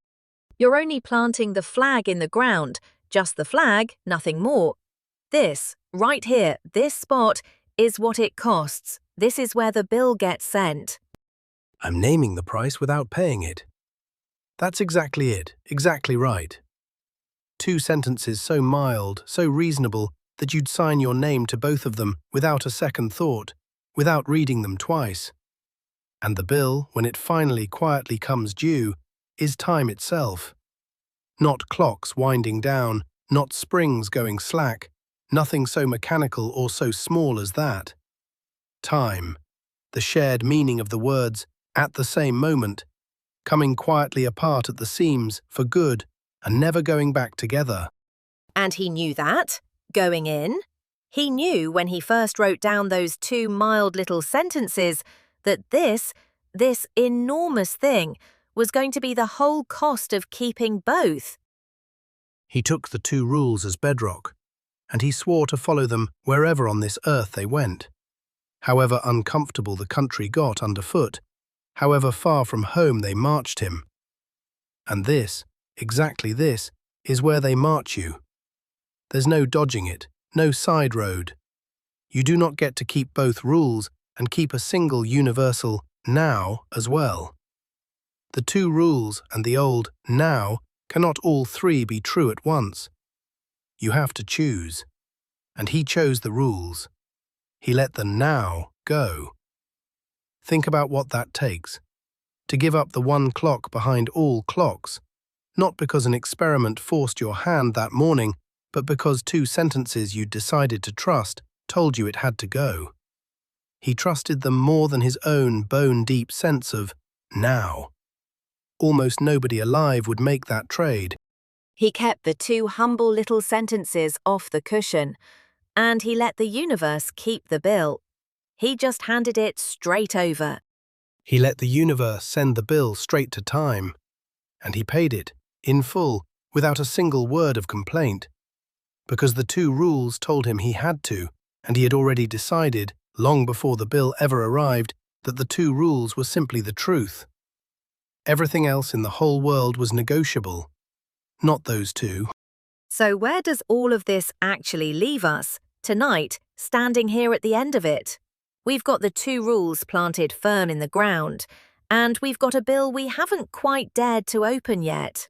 You're only planting the flag in the ground, just the flag, nothing more. This, right here, this spot, is what it costs. This is where the bill gets sent. I'm naming the price without paying it. That's exactly it, exactly right. Two sentences so mild, so reasonable, that you'd sign your name to both of them without a second thought, without reading them twice. And the bill, when it finally quietly comes due, is time itself. Not clocks winding down, not springs going slack, nothing so mechanical or so small as that. Time, the shared meaning of the words, at the same moment, coming quietly apart at the seams for good and never going back together. And he knew that, going in. He knew when he first wrote down those two mild little sentences that this enormous thing was going to be the whole cost of keeping both. He took the two rules as bedrock, and he swore to follow them wherever on this earth they went. However uncomfortable the country got underfoot, however far from home they marched him. And this, exactly this, is where they march you. There's no dodging it, no side road. You do not get to keep both rules and keep a single universal now as well. The two rules and the old now Cannot all three be true at once? You have to choose. And he chose the rules. He let the now go. Think about what that takes. To give up the one clock behind all clocks, not because an experiment forced your hand that morning, but because two sentences you decided to trust told you it had to go. He trusted them more than his own bone-deep sense of now. Almost nobody alive would make that trade. He kept the two humble little sentences off the cushion, and he let the universe keep the bill. He just handed it straight over. He let the universe send the bill straight to time, and he paid it, in full, without a single word of complaint, because the two rules told him he had to, and he had already decided, long before the bill ever arrived, that the two rules were simply the truth. Everything else in the whole world was negotiable, not those two. So where does all of this actually leave us, tonight, standing here at the end of it? We've got the two rules planted firm in the ground, and we've got a bill we haven't quite dared to open yet.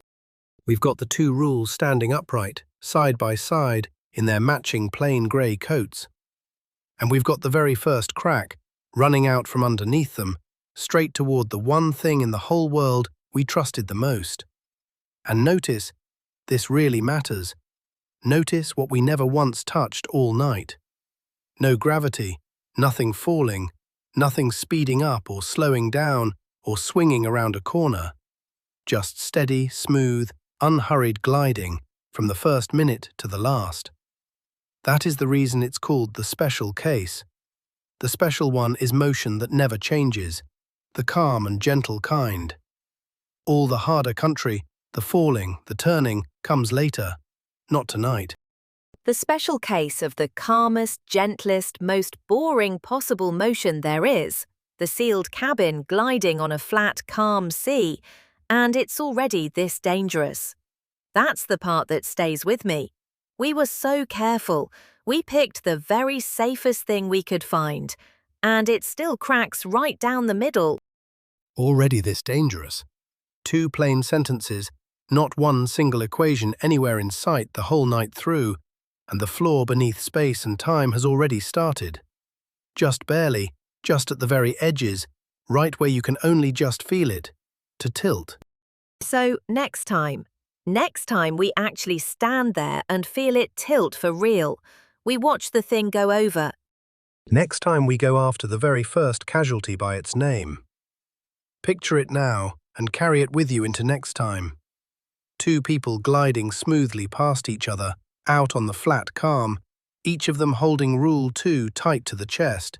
We've got the two rules standing upright, side by side, in their matching plain grey coats. And we've got the very first crack, running out from underneath them, straight toward the one thing in the whole world we trusted the most. And notice, this really matters. Notice what we never once touched all night. No gravity, nothing falling, nothing speeding up or slowing down or swinging around a corner. Just steady, smooth, unhurried gliding from the first minute to the last. That is the reason it's called the special case. The special one is motion that never changes, the calm and gentle kind. All the harder country, the falling, the turning, comes later, not tonight. The special case of the calmest, gentlest, most boring possible motion there is, the sealed cabin gliding on a flat, calm sea, and it's already this dangerous. That's the part that stays with me. We were so careful. We picked the very safest thing we could find, and it still cracks right down the middle. Already this dangerous. Two plain sentences, not one single equation anywhere in sight the whole night through, and the flaw beneath space and time has already started. Just barely, just at the very edges, right where you can only just feel it, to tilt. So next time we actually stand there and feel it tilt for real. We watch the thing go over. Next time we go after the very first casualty by its name. Picture it now and carry it with you into next time. Two people gliding smoothly past each other, out on the flat calm, each of them holding rule 2 tight to the chest,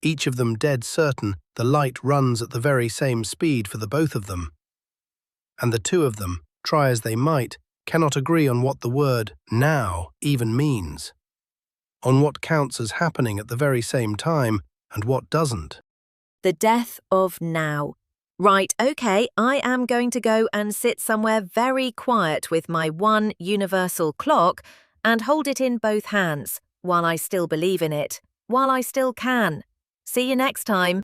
each of them dead certain the light runs at the very same speed for the both of them. And the two of them, try as they might, cannot agree on what the word now even means, on what counts as happening at the very same time and what doesn't. The death of now. Right, okay, I am going to go and sit somewhere very quiet with my one universal clock and hold it in both hands, while I still believe in it, while I still can. See you next time.